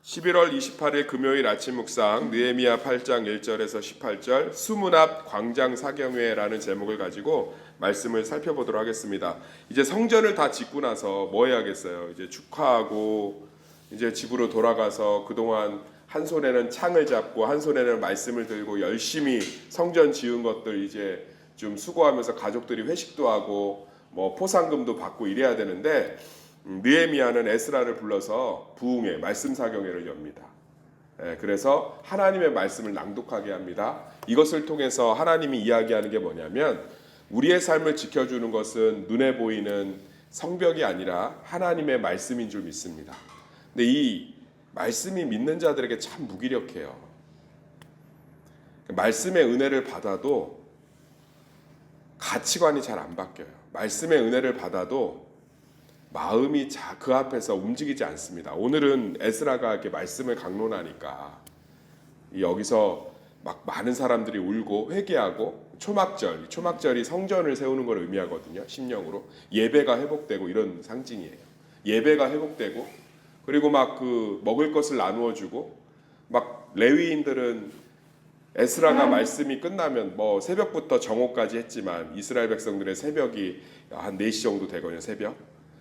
11월 28일 금요일 아침 묵상 느헤미야 8장 1절에서 18절 수문 앞 광장 사경회라는 제목을 가지고 말씀을 살펴보도록 하겠습니다. 이제 성전을 다 짓고 나서 뭐 해야겠어요? 이제 축하하고 이제 집으로 돌아가서 그동안 한 손에는 창을 잡고 한 손에는 말씀을 들고 열심히 성전 지은 것들 이제 좀 수고하면서 가족들이 회식도 하고 뭐 포상금도 받고 이래야 되는데 느헤미야는 에스라를 불러서 부흥회 말씀 사경회를 엽니다. 그래서 하나님의 말씀을 낭독하게 합니다. 이것을 통해서 하나님이 이야기하는 게 뭐냐면 우리의 삶을 지켜주는 것은 눈에 보이는 성벽이 아니라 하나님의 말씀인 줄 믿습니다. 근데 이 말씀이 믿는 자들에게 참 무기력해요. 말씀의 은혜를 받아도 가치관이 잘 안 바뀌어요. 말씀의 은혜를 받아도 마음이 그 앞에서 움직이지 않습니다. 오늘은 에스라가 이렇게 말씀을 강론하니까 여기서 막 많은 사람들이 울고 회개하고 초막절이 성전을 세우는 걸 의미하거든요. 심령으로 예배가 회복되고 이런 상징이에요. 예배가 회복되고 그리고 막 그 먹을 것을 나누어 주고 막 레위인들은 에스라가 말씀이 끝나면 뭐 새벽부터 정오까지 했지만 이스라엘 백성들의 새벽이 한 4시 정도 되거든요. 새벽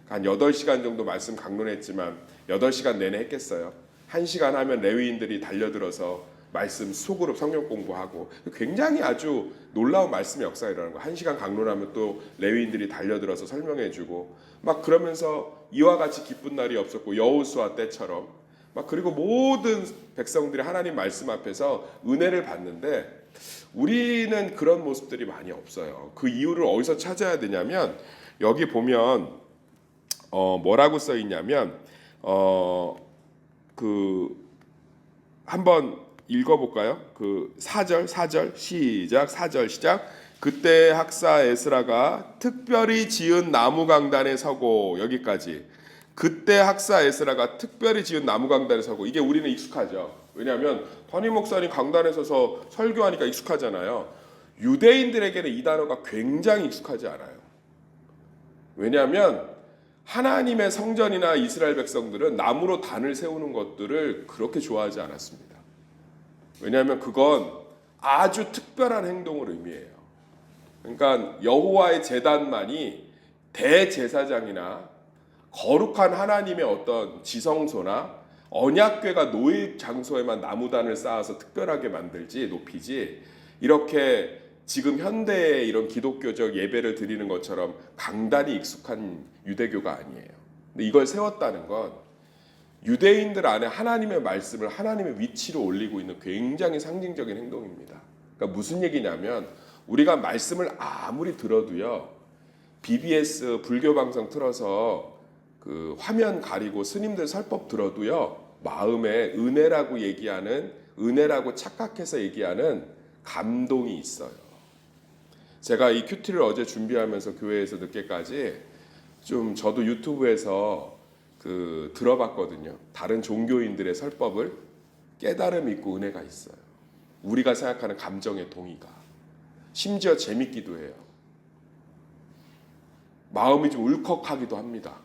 한 8시간 정도 말씀 강론했지만 8시간 내내 했겠어요. 1시간 하면 레위인들이 달려들어서 말씀 소그룹 성경 공부하고 굉장히 아주 놀라운 말씀의 역사가 일어나는 거예요. 1시간 강론하면 또 레위인들이 달려들어서 설명해주고 막 그러면서 이와 같이 기쁜 날이 없었고 여호수아 때처럼 막 그리고 모든 백성들이 하나님 말씀 앞에서 은혜를 받는데 우리는 그런 모습들이 많이 없어요. 그 이유를 어디서 찾아야 되냐면 여기 보면 뭐라고 써 있냐면 한번 읽어볼까요? 그 4절 시작. 그때 학사 에스라가 특별히 지은 나무 강단에 서고 여기까지. 그때 학사 에스라가 특별히 지은 나무 강단에 서고 이게 우리는 익숙하죠. 왜냐하면 담임 목사님 강단에 서서 설교하니까 익숙하잖아요. 유대인들에게는 이 단어가 굉장히 익숙하지 않아요. 왜냐하면 하나님의 성전이나 이스라엘 백성들은 나무로 단을 세우는 것들을 그렇게 좋아하지 않았습니다. 왜냐하면 그건 아주 특별한 행동을 의미해요. 그러니까 여호와의 제단만이 대제사장이나 거룩한 하나님의 어떤 지성소나 언약궤가 놓일 장소에만 나무단을 쌓아서 특별하게 만들지 높이지 이렇게 지금 현대의 이런 기독교적 예배를 드리는 것처럼 강단이 익숙한 유대교가 아니에요. 근데 이걸 세웠다는 건 유대인들 안에 하나님의 말씀을 하나님의 위치로 올리고 있는 굉장히 상징적인 행동입니다. 그러니까 무슨 얘기냐면 우리가 말씀을 아무리 들어도요. BBS 불교 방송 틀어서 그 화면 가리고 스님들 설법 들어도요. 마음에 은혜라고 착각해서 얘기하는 감동이 있어요. 제가 이 큐티를 어제 준비하면서 교회에서 늦게까지 좀 저도 유튜브에서 들어봤거든요. 다른 종교인들의 설법을 깨달음 있고 은혜가 있어요. 우리가 생각하는 감정의 동의가. 심지어 재밌기도 해요. 마음이 좀 울컥하기도 합니다.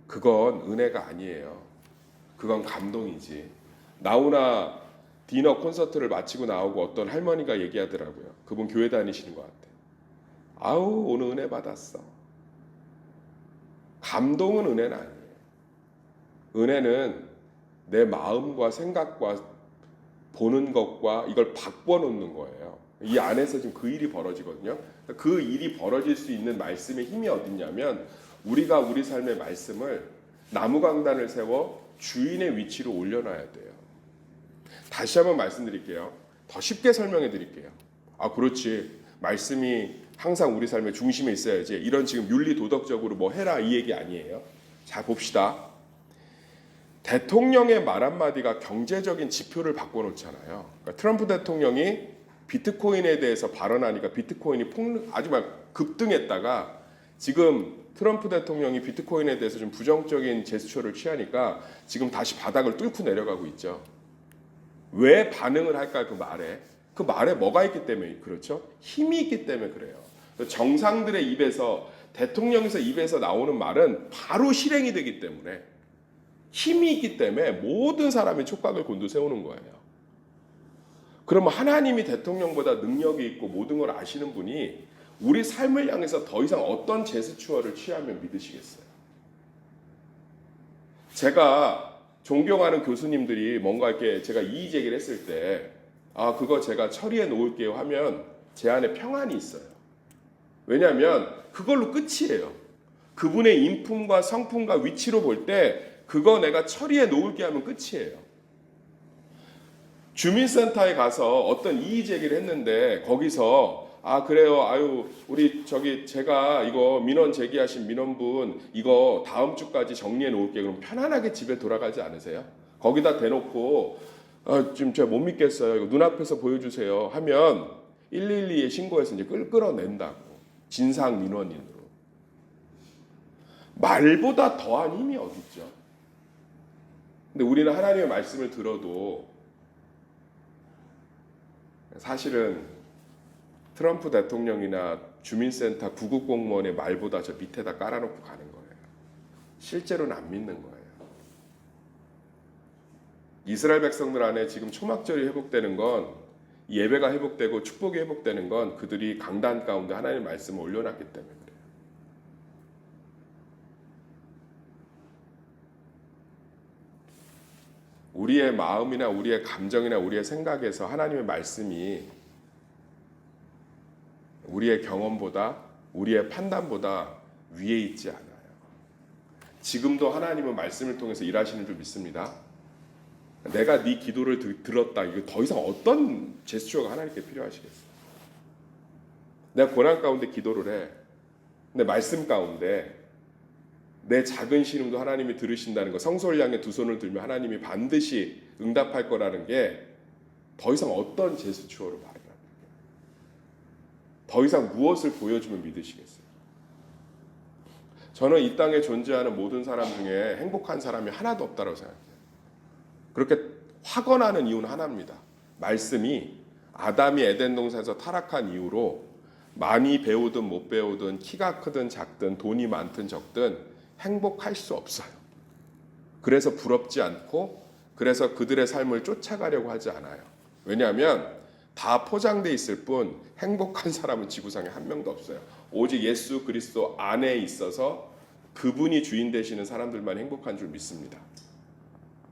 그건 은혜가 아니에요. 그건 감동이지. 나훈아 디너 콘서트를 마치고 나오고 어떤 할머니가 얘기하더라고요. 그분 교회 다니시는 것 같아. 아우 오늘 은혜 받았어. 감동은 은혜는 아니에요. 은혜는 내 마음과 생각과 보는 것과 이걸 바꿔놓는 거예요. 이 안에서 지금 그 일이 벌어지거든요. 그 일이 벌어질 수 있는 말씀의 힘이 어딨냐면 우리가 우리 삶의 말씀을 나무 강단을 세워 주인의 위치로 올려놔야 돼요. 다시 한번 말씀드릴게요. 더 쉽게 설명해 드릴게요. 그렇지. 말씀이 항상 우리 삶의 중심에 있어야지. 이런 지금 윤리 도덕적으로 뭐 해라 이 얘기 아니에요. 자 봅시다. 대통령의 말 한마디가 경제적인 지표를 바꿔놓잖아요. 그러니까 트럼프 대통령이 비트코인에 대해서 발언하니까 비트코인이 아주 막 급등했다가 지금 트럼프 대통령이 비트코인에 대해서 좀 부정적인 제스처를 취하니까 지금 다시 바닥을 뚫고 내려가고 있죠. 왜 반응을 할까요? 그 말에 뭐가 있기 때문에 그렇죠? 힘이 있기 때문에 그래요. 정상들의 입에서 대통령에서 입에서 나오는 말은 바로 실행이 되기 때문에 힘이 있기 때문에 모든 사람이 촉각을 곤두세우는 거예요. 그러면 하나님이 대통령보다 능력이 있고 모든 걸 아시는 분이 우리 삶을 향해서 더 이상 어떤 제스처를 취하면 믿으시겠어요? 제가 존경하는 교수님들이 뭔가 이렇게 제가 이의 제기를 했을 때 그거 제가 처리해 놓을게요 하면 제 안에 평안이 있어요. 왜냐하면 그걸로 끝이에요. 그분의 인품과 성품과 위치로 볼 때 그거 내가 처리해 놓을게 하면 끝이에요. 주민센터에 가서 어떤 이의 제기를 했는데 거기서 그래요. 우리 제가 이거 민원 제기하신 민원분 이거 다음 주까지 정리해 놓을게요. 그럼 편안하게 집에 돌아가지 않으세요? 거기다 대놓고 지금 제가 못 믿겠어요. 이거 눈앞에서 보여주세요. 하면 112에 신고해서 이제 끌어낸다고. 진상 민원인으로. 말보다 더한 힘이 어딨죠? 근데 우리는 하나님의 말씀을 들어도 사실은 트럼프 대통령이나 주민센터 구급공무원의 말보다 저 밑에다 깔아놓고 가는 거예요. 실제로는 안 믿는 거예요. 이스라엘 백성들 안에 지금 초막절이 회복되는 건 예배가 회복되고 축복이 회복되는 건 그들이 강단 가운데 하나님의 말씀을 올려놨기 때문에 그래요. 우리의 마음이나 우리의 감정이나 우리의 생각에서 하나님의 말씀이 우리의 경험보다 우리의 판단보다 위에 있지 않아요. 지금도 하나님은 말씀을 통해서 일하시는 줄 믿습니다. 내가 네 기도를 들었다. 이거 더 이상 어떤 제스처가 하나님께 필요하시겠어요? 내가 고난 가운데 기도를 해. 내 말씀 가운데 내 작은 신음도 하나님이 들으신다는 거, 성소를 향해 두 손을 들면 하나님이 반드시 응답할 거라는 게 더 이상 어떤 제스처로 말을 합니까? 더 이상 무엇을 보여주면 믿으시겠어요? 저는 이 땅에 존재하는 모든 사람 중에 행복한 사람이 하나도 없다고 생각해요. 그렇게 확언하는 이유는 하나입니다. 말씀이 아담이 에덴 동산에서 타락한 이후로 많이 배우든 못 배우든 키가 크든 작든 돈이 많든 적든 행복할 수 없어요. 그래서 부럽지 않고 그래서 그들의 삶을 쫓아가려고 하지 않아요. 왜냐하면 다 포장돼 있을 뿐 행복한 사람은 지구상에 한 명도 없어요. 오직 예수 그리스도 안에 있어서 그분이 주인 되시는 사람들만 행복한 줄 믿습니다.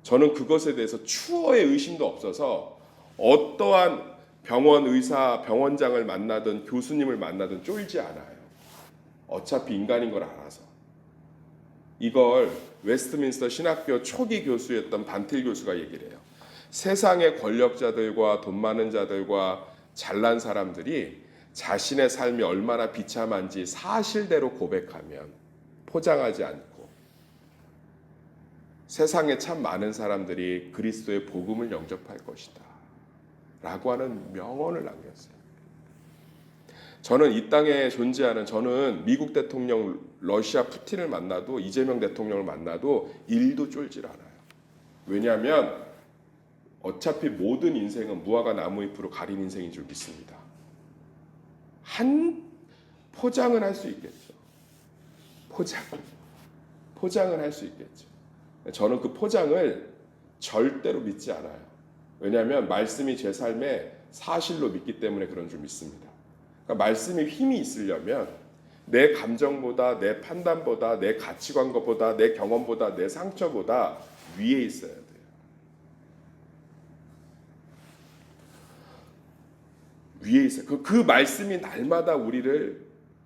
저는 그것에 대해서 추호의 의심도 없어서 어떠한 병원 의사, 병원장을 만나든 교수님을 만나든 쫄지 않아요. 어차피 인간인 걸 알아서. 이걸 웨스트민스터 신학교 초기 교수였던 반틸 교수가 얘기를 해요. 세상의 권력자들과 돈 많은 자들과 잘난 사람들이 자신의 삶이 얼마나 비참한지 사실대로 고백하면 포장하지 않고 세상에 참 많은 사람들이 그리스도의 복음을 영접할 것이다 라고 하는 명언을 남겼어요. 저는 이 땅에 존재하는 저는 미국 대통령 러시아 푸틴을 만나도 이재명 대통령을 만나도 일도 쫄질 않아요. 왜냐하면 어차피 모든 인생은 무화과 나무잎으로 가린 인생인 줄 믿습니다. 한 포장은 할 수 있겠죠. 포장은 할 수 있겠죠. 저는 그 포장을 절대로 믿지 않아요. 왜냐하면 말씀이 제 삶에 사실로 믿기 때문에 그런 줄 믿습니다. 그러니까 말씀이 힘이 있으려면 내 감정보다 내 판단보다 내 가치관보다 내 경험보다 내 상처보다 위에 있어야 돼요. 위에 있어요. 그 말씀이 날마다 우리를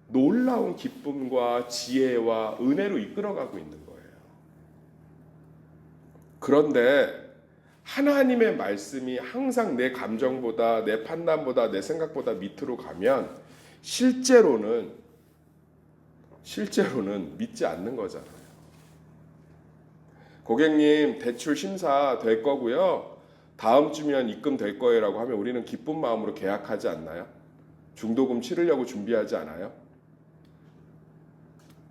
놀라운 기쁨과 지혜와 은혜로 이끌어가고 있는 거예요. 그런데 하나님의 말씀이 항상 내 감정보다 내 판단보다 내 생각보다 밑으로 가면 실제로는 믿지 않는 거잖아요. 고객님 대출 심사 될 거고요. 다음 주면 입금될 거예요라고 하면 우리는 기쁜 마음으로 계약하지 않나요? 중도금 치르려고 준비하지 않아요?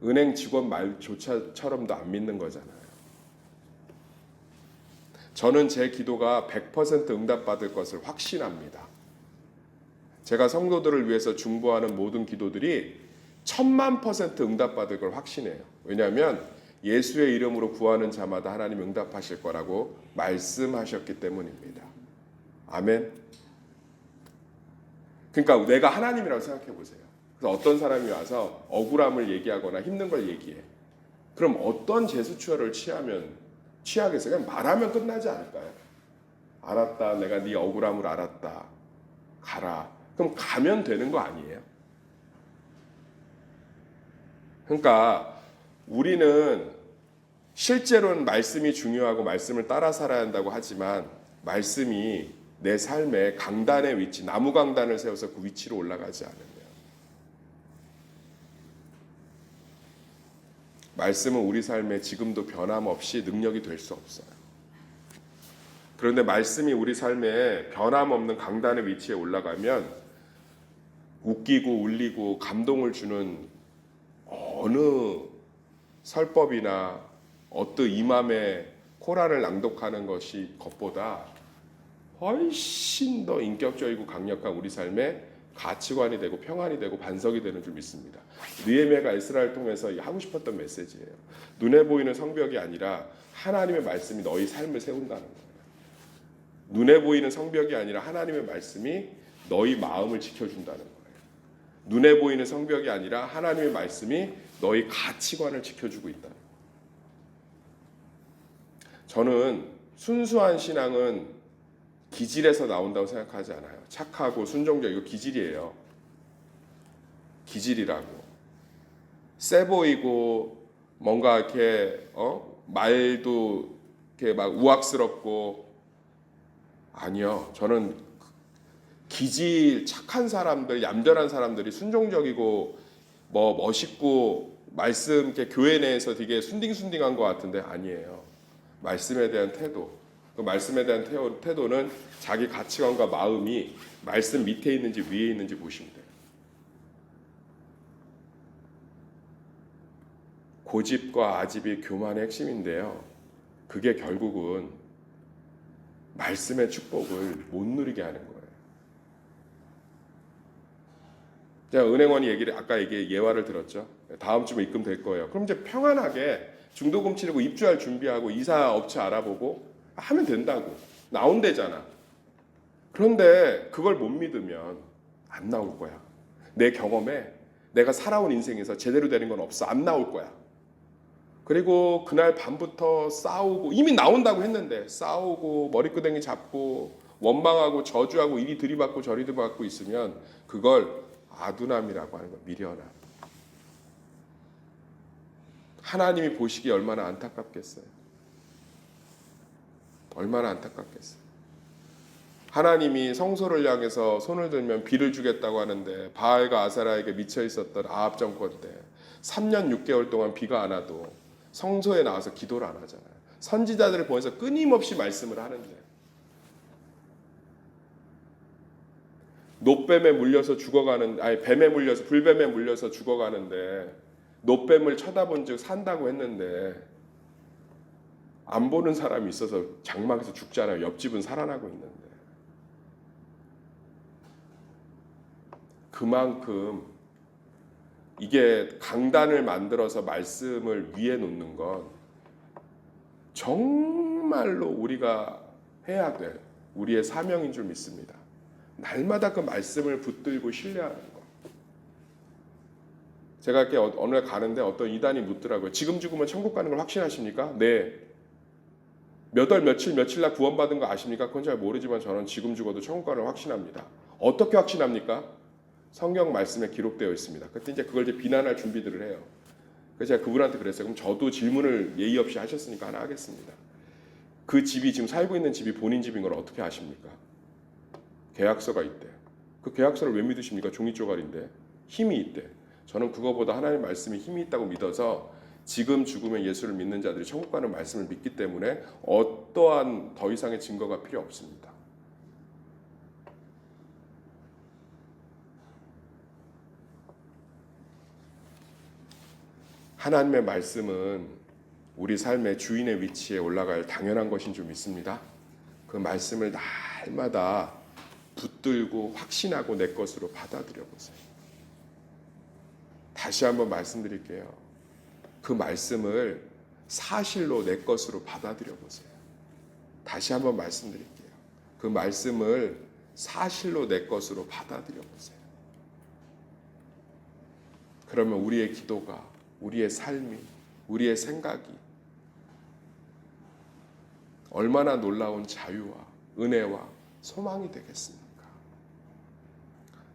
은행 직원 말조차처럼도 안 믿는 거잖아요. 저는 제 기도가 100% 응답받을 것을 확신합니다. 제가 성도들을 위해서 중보하는 모든 기도들이 1000,000% 응답받을 걸 확신해요. 왜냐하면 예수의 이름으로 구하는 자마다 하나님 응답하실 거라고 말씀하셨기 때문입니다. 아멘. 그러니까 내가 하나님이라고 생각해 보세요. 그래서 어떤 사람이 와서 억울함을 얘기하거나 힘든 걸 얘기해. 그럼 어떤 제스처를 취하겠어요? 그냥 말하면 끝나지 않을까요? 알았다. 내가 네 억울함을 알았다. 가라. 그럼 가면 되는 거 아니에요? 그러니까 우리는 실제로는 말씀이 중요하고 말씀을 따라 살아야 한다고 하지만 말씀이 내 삶의 강단의 위치, 나무 강단을 세워서 그 위치로 올라가지 않으면 말씀은 우리 삶에 지금도 변함없이 능력이 될 수 없어요. 그런데 말씀이 우리 삶에 변함없는 강단의 위치에 올라가면 웃기고 울리고 감동을 주는 어느 설법이나 어떤 이맘의 코란을 낭독하는 것보다 훨씬 더 인격적이고 강력한 우리 삶의 가치관이 되고 평안이 되고 반석이 되는 줄 믿습니다. 느헤미야가 에스라를 통해서 하고 싶었던 메시지예요. 눈에 보이는 성벽이 아니라 하나님의 말씀이 너희 삶을 세운다는 거예요. 눈에 보이는 성벽이 아니라 하나님의 말씀이 너희 마음을 지켜준다는 거예요. 눈에 보이는 성벽이 아니라 하나님의 말씀이 너희 가치관을 지켜주고 있다는 거예요. 저는 순수한 신앙은 기질에서 나온다고 생각하지 않아요. 착하고 순종적이고 기질이에요. 기질이라고. 세 보이고 뭔가 이렇게 말도 이렇게 막 우악스럽고 아니요. 저는 기질 착한 사람들, 얌전한 사람들이 순종적이고 뭐 멋있고 말씀 이렇게 교회 내에서 되게 순딩순딩한 것 같은데 아니에요. 말씀에 대한 태도. 그 말씀에 대한 태도는 자기 가치관과 마음이 말씀 밑에 있는지 위에 있는지 보시면 돼요. 고집과 아집이 교만의 핵심인데요. 그게 결국은 말씀의 축복을 못 누리게 하는 거예요. 제가 은행원이 아까 예화를 들었죠. 다음 주면 입금될 거예요. 그럼 이제 평안하게 중도금 치르고 입주할 준비하고 이사 업체 알아보고 하면 된다고. 나온대잖아. 그런데 그걸 못 믿으면 안 나올 거야. 내 경험에 내가 살아온 인생에서 제대로 되는 건 없어. 안 나올 거야. 그리고 그날 밤부터 싸우고 이미 나온다고 했는데 싸우고 머리끄댕이 잡고 원망하고 저주하고 이리 들이받고 저리 들이받고 있으면 그걸 아두남이라고 하는 거야. 미련함. 하나님이 보시기에 얼마나 안타깝겠어요. 얼마나 안타깝겠어요. 하나님이 성소를 향해서 손을 들면 비를 주겠다고 하는데 바알과 아사라에게 미쳐 있었던 아합 정권 때 3년 6개월 동안 비가 안 와도 성소에 나와서 기도를 안 하잖아요. 선지자들을 보내서 끊임없이 말씀을 하는데 노뱀에 물려서 죽어가는 뱀에 물려서 불뱀에 물려서 죽어가는데 노뱀을 쳐다본즉 산다고 했는데 안 보는 사람이 있어서 장막에서 죽잖아요. 옆집은 살아나고 있는데 그만큼 이게 강단을 만들어서 말씀을 위에 놓는 건 정말로 우리가 해야 될 우리의 사명인 줄 믿습니다. 날마다 그 말씀을 붙들고 신뢰하는 것. 제가 이렇게 어느 날 가는데 어떤 이단이 묻더라고요. 지금 죽으면 천국 가는 걸 확신하십니까? 네. 몇 월 며칠 날 구원받은 거 아십니까? 그건 잘 모르지만 저는 지금 죽어도 천국 가는 걸 확신합니다. 어떻게 확신합니까? 성경 말씀에 기록되어 있습니다. 그때 이제 그걸 이제 비난할 준비들을 해요. 그래서 제가 그분한테 그랬어요. 그럼 저도 질문을 예의 없이 하셨으니까 하나 하겠습니다. 그 집이 지금 살고 있는 집이 본인 집인 걸 어떻게 아십니까? 계약서가 있대. 그 계약서를 왜 믿으십니까? 종이 쪼가리인데 힘이 있대. 저는 그거보다 하나님의 말씀이 힘이 있다고 믿어서 지금 죽으면 예수를 믿는 자들이 천국 가는 말씀을 믿기 때문에 어떠한 더 이상의 증거가 필요 없습니다. 하나님의 말씀은 우리 삶의 주인의 위치에 올라갈 당연한 것인 줄 믿습니다. 그 말씀을 날마다 붙들고 확신하고 내 것으로 받아들여 보세요. 다시 한번 말씀드릴게요. 그 말씀을 사실로 내 것으로 받아들여 보세요. 다시 한번 말씀드릴게요. 그 말씀을 사실로 내 것으로 받아들여 보세요. 그러면 우리의 기도가, 우리의 삶이, 우리의 생각이 얼마나 놀라운 자유와 은혜와 소망이 되겠습니까?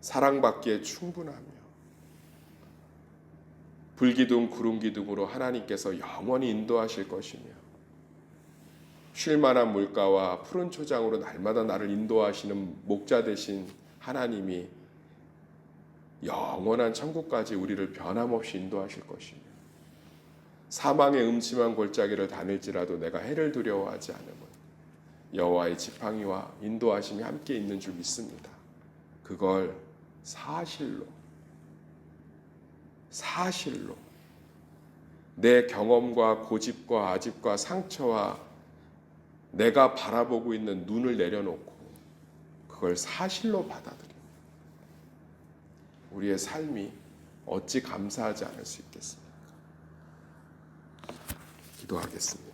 사랑받기에 충분하며 불기둥 구름기둥으로 하나님께서 영원히 인도하실 것이며 쉴만한 물가와 푸른 초장으로 날마다 나를 인도하시는 목자 되신 하나님이 영원한 천국까지 우리를 변함없이 인도하실 것이며 사망의 음침한 골짜기를 다닐지라도 내가 해를 두려워하지 않음은 여호와의 지팡이와 인도하심이 함께 있는 줄 믿습니다. 그걸 사실로 내 경험과 고집과 아집과 상처와 내가 바라보고 있는 눈을 내려놓고 그걸 사실로 받아들입니다. 우리의 삶이 어찌 감사하지 않을 수 있겠습니까? 기도하겠습니다.